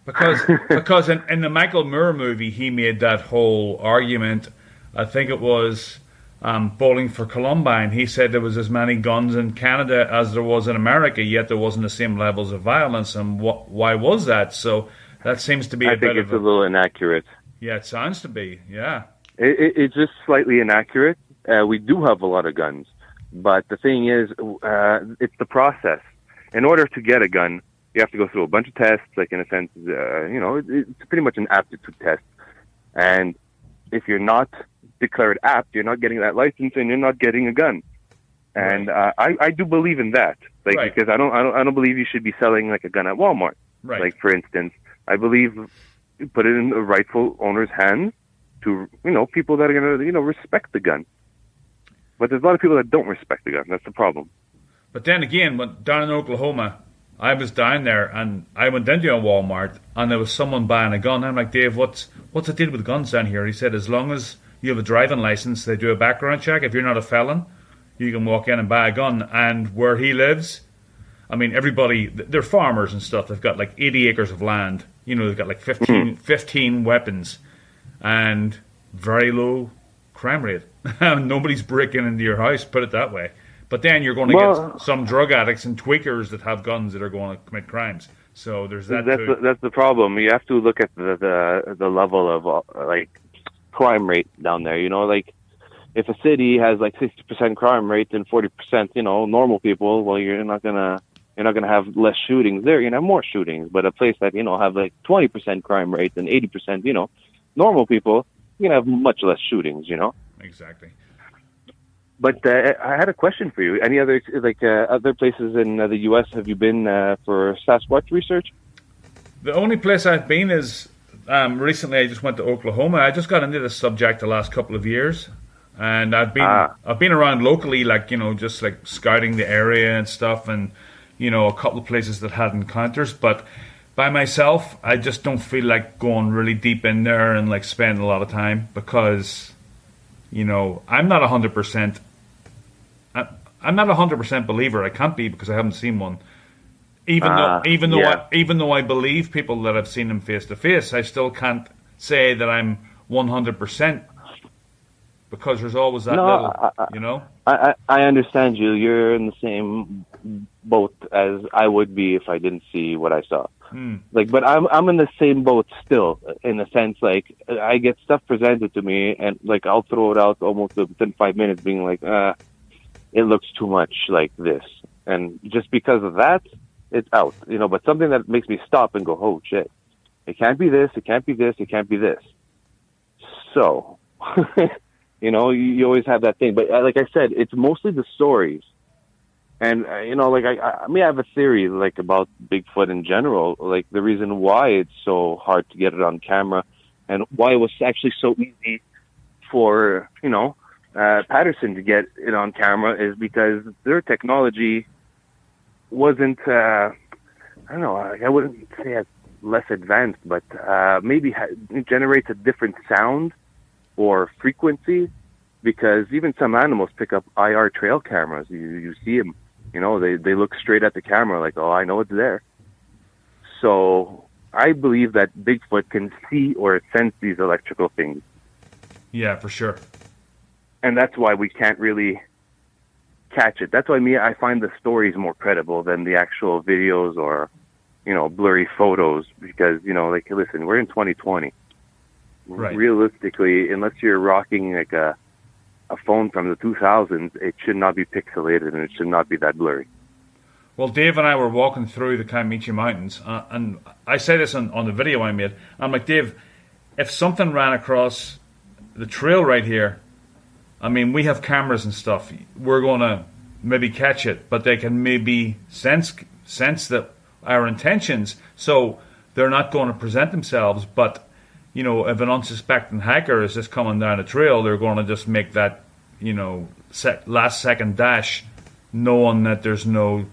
Because in the Michael Moore movie, he made that whole argument. I think it was Bowling for Columbine. He said there was as many guns in Canada as there was in America, yet there wasn't the same levels of violence. And why was that? So that seems to be I think it's a little inaccurate. Yeah, it sounds to be. Yeah, it's just slightly inaccurate. We do have a lot of guns, but the thing is, it's the process. In order to get a gun, you have to go through a bunch of tests. Like in a sense, it's pretty much an aptitude test. And if you're not declared apt, you're not getting that license, and you're not getting a gun. And I do believe in that, like because I don't believe you should be selling like a gun at Walmart. Right. Like for instance, I believe you put it in the rightful owner's hands to people that are gonna respect the gun. But there's a lot of people that don't respect the gun. That's the problem. But then again, when down in Oklahoma, I was down there and I went into a Walmart and there was someone buying a gun. I'm like, Dave, what's the deal with guns down here? He said, as long as you have a driving license, they do a background check. If you're not a felon, you can walk in and buy a gun. And where he lives, I mean, everybody, they're farmers and stuff. They've got like 80 acres of land. They've got like 15 weapons and very low crime rate. Nobody's breaking into your house, put it that way. But then you're going to get some drug addicts and tweakers that have guns that are going to commit crimes. So there's that too. That's the problem. You have to look at the level of like crime rate down there. Like if a city has like 60% crime rate and 40% normal people, well, you're not gonna have less shootings there. You're gonna have more shootings. But a place that have like 20% crime rate and 80% normal people, you're gonna have much less shootings. Exactly. But I had a question for you. Any other other places in the U.S. have you been for Sasquatch research? The only place I've been is recently. I just went to Oklahoma. I just got into this subject the last couple of years, and I've been around locally, just like scouting the area and stuff, and a couple of places that had encounters. But by myself, I just don't feel like going really deep in there and like spending a lot of time because. I'm not 100%. I'm not 100% believer. I can't be because I haven't seen one. Even though I believe people that I've seen them face to face, I still can't say that I'm 100% because there's always that little. I understand you. You're in the same boat as I would be if I didn't see what I saw. But I'm in the same boat still, in a sense. Like I get stuff presented to me, and like I'll throw it out almost within 5 minutes, being like, it looks too much like this, and just because of that, it's out. But something that makes me stop and go, oh shit, it can't be this, it can't be this, it can't be this. So, you always have that thing. But like I said, it's mostly the stories. And, I have a theory, like, about Bigfoot in general, like, the reason why it's so hard to get it on camera and why it was actually so easy for, Patterson to get it on camera is because their technology wasn't, I wouldn't say it's less advanced, but maybe it generates a different sound or frequency because even some animals pick up IR trail cameras. You see them. They look straight at the camera like, oh, I know it's there. So I believe that Bigfoot can see or sense these electrical things. Yeah, for sure. And that's why we can't really catch it. That's why I find the stories more credible than the actual videos or, blurry photos because, listen, we're in 2020. Right. Realistically, unless you're rocking like a phone from the 2000s, it should not be pixelated and it should not be that blurry. Well, Dave and I were walking through the Kamichi Mountains, and I say this on the video I made. I'm like, Dave, if something ran across the trail right here, I mean, we have cameras and stuff. We're going to maybe catch it, but they can maybe sense that our intentions, so they're not going to present themselves, but if an unsuspecting hiker is just coming down a trail, they're going to just make that, last second dash, knowing that there's no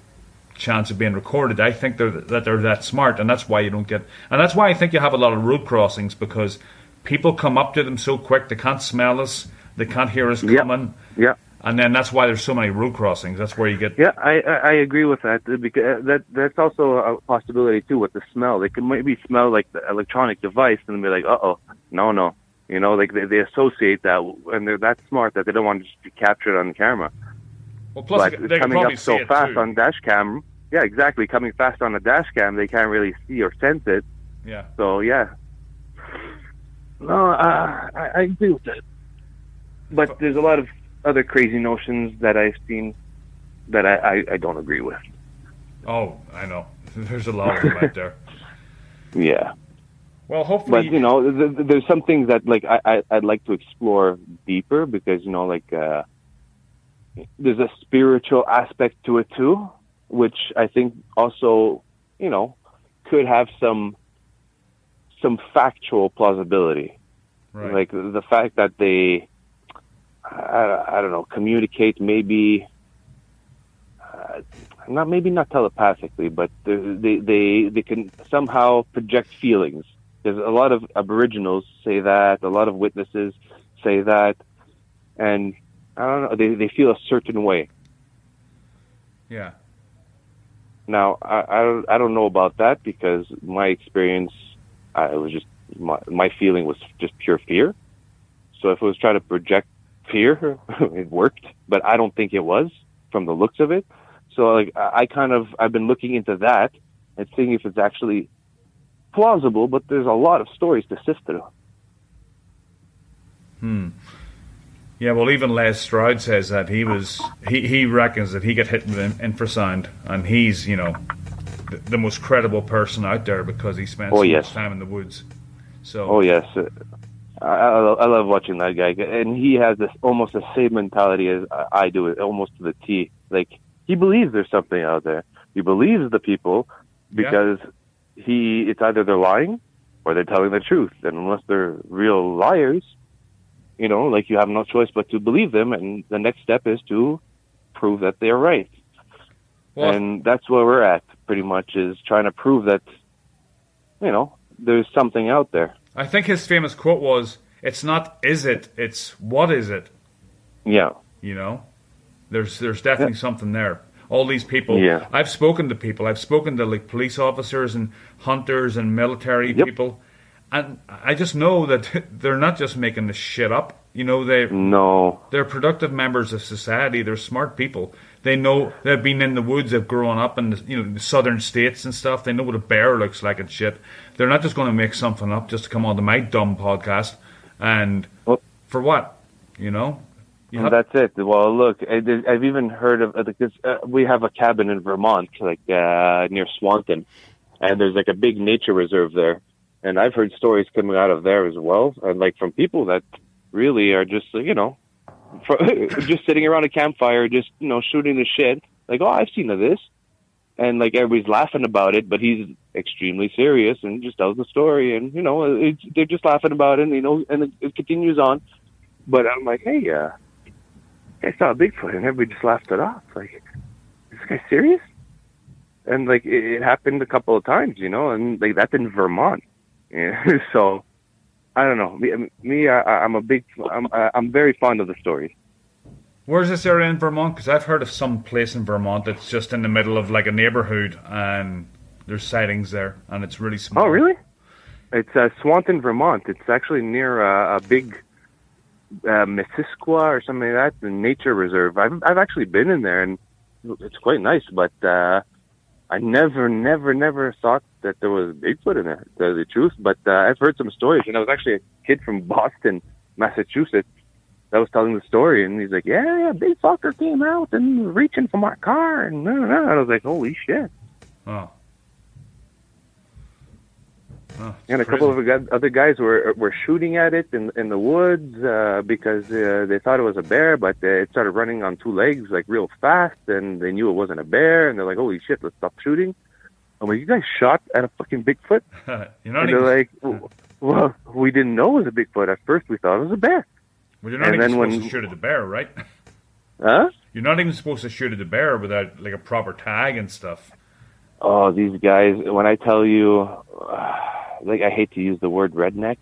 chance of being recorded. I think that they're that smart, and that's why you don't get. And that's why I think you have a lot of road crossings because people come up to them so quick they can't smell us, they can't hear us coming. Yeah. And then that's why there's so many road crossings. That's where you get. Yeah, I agree with that because that's also a possibility too with the smell. They can maybe smell like the electronic device and be like, no. Like they associate that, and they're that smart that they don't want to just be captured on the camera. Well, plus but they coming can up so fast too. On dash cam, yeah, exactly. Coming fast on a dash cam, they can't really see or sense it. Yeah. So yeah. No, I agree with that. But there's a lot of other crazy notions that I've seen that I don't agree with. Oh, I know. There's a lot of them out there. Yeah. Well, hopefully. But, you know, there's some things that, like, I'd like to explore deeper because, you know, like, there's a spiritual aspect to it too, which I think also, you know, could have some factual plausibility. Right. Like the fact that they, I don't know, communicate maybe, not telepathically, but they can somehow project feelings. There's a lot of Aboriginals say that, a lot of witnesses say that, and I don't know, they feel a certain way. Yeah. Now, I don't know about that because my experience, it was just, my feeling was just pure fear. So if it was trying to project fear, it worked, but I don't think it was from the looks of it. So like, I've been looking into that and seeing if it's actually plausible, but there's a lot of stories to sift through. Yeah, well, even Les Stroud says that he reckons that he got hit with infrasound, and he's, you know, the most credible person out there because he spent so much time in the woods. So. Oh yes, I love watching that guy, and he has this almost the same mentality as I do, almost to the T. Like he believes there's something out there. He believes the people because it's either they're lying or they're telling the truth, and unless they're real liars, you know, like you have no choice but to believe them, and the next step is to prove that they're right. Well, and that's where we're at, pretty much, is trying to prove that, you know, there's something out there. I think his famous quote was, "It's not is it, it's what is it." Yeah. You know, there's definitely something there. All these people, I've spoken to people. I've spoken to like police officers and hunters and military people. And I just know that they're not just making this shit up. You know, they're productive members of society. They're smart people. They know they've been in the woods. They've grown up in the southern states and stuff. They know what a bear looks like and shit. They're not just going to make something up just to come onto my dumb podcast. And for what? You know? That's it. Well, look, I've even heard of because we have a cabin in Vermont, like near Swanton, and there's like a big nature reserve there. And I've heard stories coming out of there as well, and like from people that really are just, you know, just sitting around a campfire, just, you know, shooting the shit. Like, oh, I've seen of this, and like everybody's laughing about it, but he's extremely serious and just tells the story, and you know, they're just laughing about it, you know, and it continues on. But I'm like, hey, I saw a Bigfoot, and everybody just laughed it off. Like, is this guy serious? And like, it happened a couple of times, you know, and like that's in Vermont. Yeah, so I don't know. I'm very fond of the story. Where's this area in Vermont? Because I've heard of some place in Vermont that's just in the middle of like a neighborhood, and there's sightings there, and it's really small. Oh, really? It's Swanton, Vermont. It's actually near a big Missisquoi or something like that, the nature reserve. I've actually been in there, and it's quite nice, but I never thought that there was Bigfoot in there, to tell you the truth. But I've heard some stories, and I was actually a kid from Boston, Massachusetts, that was telling the story, and he's like, yeah, big fucker came out and reaching for my car, and I was like, holy shit. Oh. And a couple of other guys were shooting at it in the woods because they thought it was a bear, but it started running on two legs like real fast, and they knew it wasn't a bear, and they're like, holy shit, let's stop shooting. I'm like, you guys shot at a fucking Bigfoot? And they're like, well, we didn't know it was a Bigfoot. At first we thought it was a bear. Well, you're not even supposed to shoot at the bear, right? Huh? You're not even supposed to shoot at the bear without like a proper tag and stuff. Oh, these guys, when I tell you... like, I hate to use the word redneck,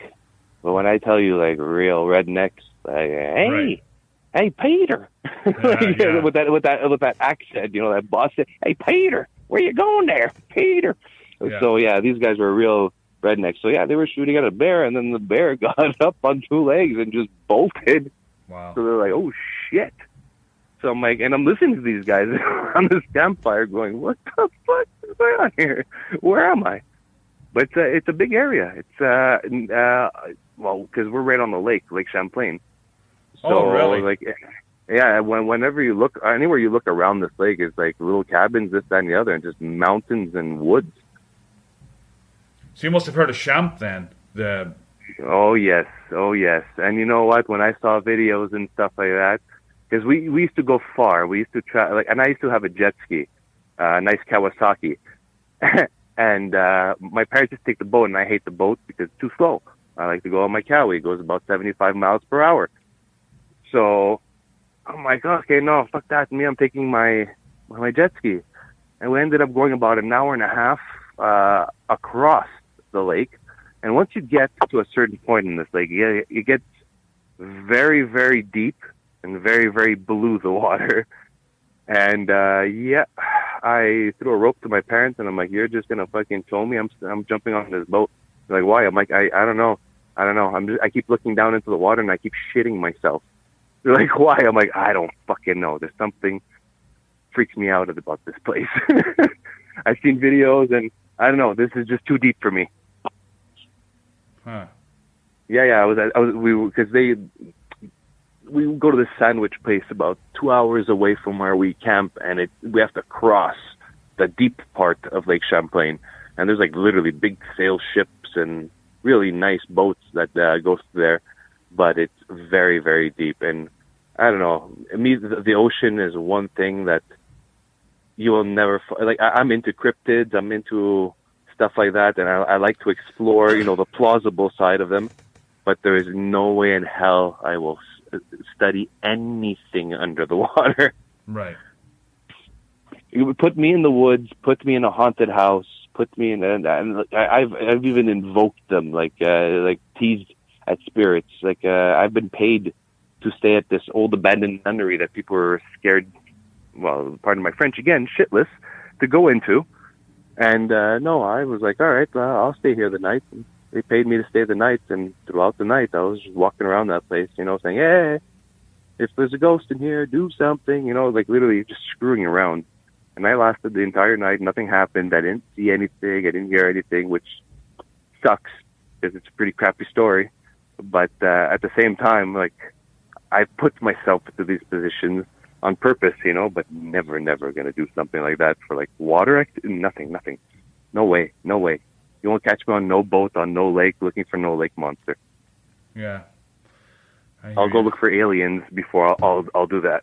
but when I tell you, like, real rednecks, like, hey, Peter, with that accent, you know, that boss said, hey, Peter, where you going there, Peter? Yeah. So, yeah, these guys were real rednecks. So, yeah, they were shooting at a bear, and then the bear got up on two legs and just bolted. Wow. So they're like, oh, shit. So I'm like, and I'm listening to these guys on this campfire going, what the fuck is going on here? Where am I? But it's a big area. It's well, because we're right on the lake, Lake Champlain. So, oh, really? Like, yeah. Whenever you look, anywhere you look around this lake, is like little cabins, this, that, and the other, and just mountains and woods. So you must have heard of Champ then. Oh yes, oh yes. And you know what? When I saw videos and stuff like that, because we used to go far. We used to try, like, and I used to have a jet ski, nice Kawasaki, and my parents just take the boat, and I hate the boat because it's too slow. I like to go on my Cowie. It goes about 75 miles per hour. So I'm like, okay, no, fuck that. Me, I'm taking my jet ski, and we ended up going about an hour and a half across the lake. And once you get to a certain point in this lake, it gets very, very deep and very, very blue, the water. And I threw a rope to my parents, and I'm like, "You're just gonna fucking tow me? I'm jumping on this boat." They're like, "Why?" I'm like, I don't know. I keep looking down into the water, and I keep shitting myself. They're like, "Why?" I'm like, "I don't fucking know. There's something freaks me out about this place." I've seen videos, and I don't know. This is just too deep for me. Huh. Yeah. We go to the sandwich place about 2 hours away from where we camp, and we have to cross the deep part of Lake Champlain, and there's like literally big sail ships and really nice boats that go through there, but it's very, very deep. And I don't know, the ocean is one thing that you will never like. I'm into cryptids, I'm into stuff like that, and I like to explore, the plausible side of them, but there is no way in hell I will study anything under the water. Right. You would put me in the woods, put me in a haunted house, put me in, and I've even invoked them, like teased at spirits. Like I've been paid to stay at this old abandoned nunnery that people were scared, well, pardon my French again, shitless, to go into. And no, I was like, all right, I'll stay here the night. And they paid me to stay the night, and throughout the night, I was just walking around that place, saying, hey, if there's a ghost in here, do something, like literally just screwing around. And I lasted the entire night. Nothing happened. I didn't see anything. I didn't hear anything, which sucks because it's a pretty crappy story. But at the same time, like, I put myself into these positions on purpose, but never going to do something like that for like water. Nothing. No way. You won't catch me on no boat, on no lake, looking for no lake monster. Yeah. I'll go look for aliens before I'll do that.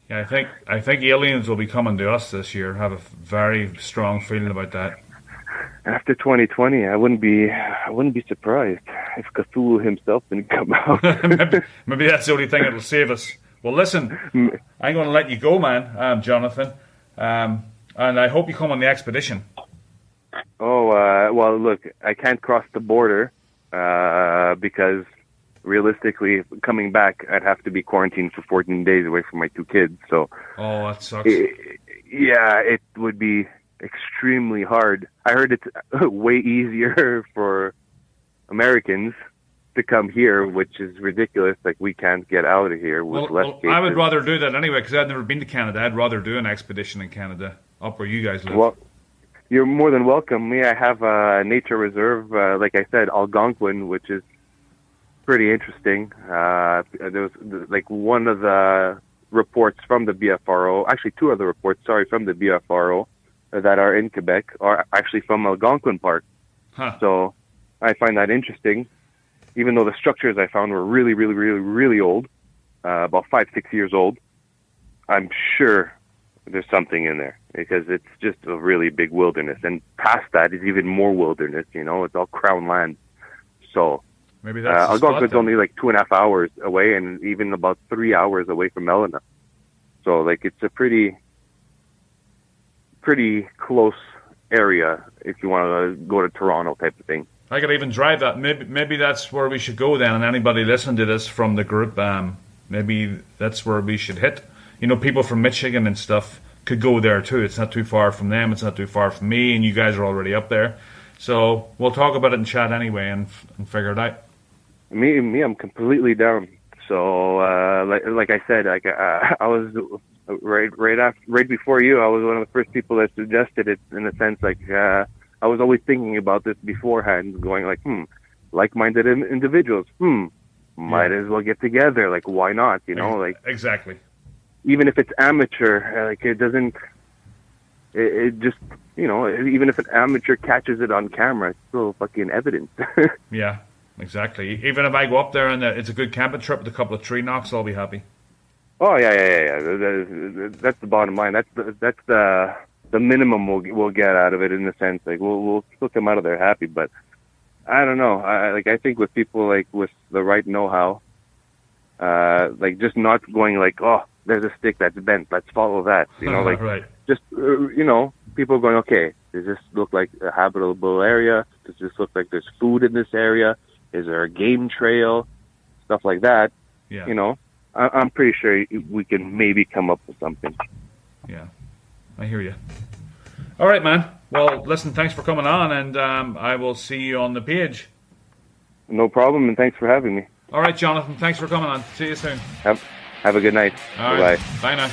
Yeah, I think aliens will be coming to us this year. I have a very strong feeling about that. After 2020, I wouldn't be surprised if Cthulhu himself didn't come out. maybe that's the only thing that'll save us. Well, listen, I'm going to let you go, man, Jonathan, and I hope you come on the expedition. Oh, well, look, I can't cross the border because realistically, coming back, I'd have to be quarantined for 14 days away from my two kids. So, oh, that sucks. It would be extremely hard. I heard it's way easier for Americans to come here, which is ridiculous. Like, we can't get out of here with less cases. I would rather do that anyway, because I've never been to Canada. I'd rather do an expedition in Canada, up where you guys live. Well, you're more than welcome. I have a nature reserve, like I said, Algonquin, which is pretty interesting. There was like one of the reports from the BFRO, actually two of the reports, from the BFRO that are in Quebec are actually from Algonquin Park. Huh. So I find that interesting, even though the structures I found were really, really, really, really old, about 5-6 years old. I'm sure there's something in there because it's just a really big wilderness. And past that is even more wilderness, it's all crown land. So maybe that's Algonquin's only like 2.5 hours away and even about 3 hours away from Helena. So like it's a pretty close area if you want to go to Toronto type of thing. I could even drive that. Maybe that's where we should go then. And anybody listening to this from the group, maybe that's where we should hit. People from Michigan and stuff could go there too. It's not too far from them. It's not too far from me. And you guys are already up there. So we'll talk about it in chat anyway and figure it out. Me, I'm completely down. So like I said, I was right before you. I was one of the first people that suggested it. In a sense, like I was always thinking about this beforehand, going like, like-minded individuals. Might as well get together. Like, why not? Like exactly. Even if it's amateur, like it doesn't. it just, even if an amateur catches it on camera, it's still fucking evidence. Yeah, exactly. Even if I go up there and it's a good camping trip with a couple of tree knocks, I'll be happy. Oh yeah. That's the bottom line. That's the minimum we'll get out of it, in the sense like we'll still come out of there happy. But I don't know. I think with people like with the right know-how, like just not going like, oh, there's a stick that's bent, let's follow that. Like right. Just people going, okay, does this look like a habitable area? Does this look like there's food in this area? Is there a game trail? Stuff like that. Yeah. I'm pretty sure we can maybe come up with something. Yeah, I hear you. All right, man. Well, listen, thanks for coming on, and I will see you on the page. No problem, and thanks for having me. All right, Jonathan, thanks for coming on. See you soon. Have a good night. All right. Bye now.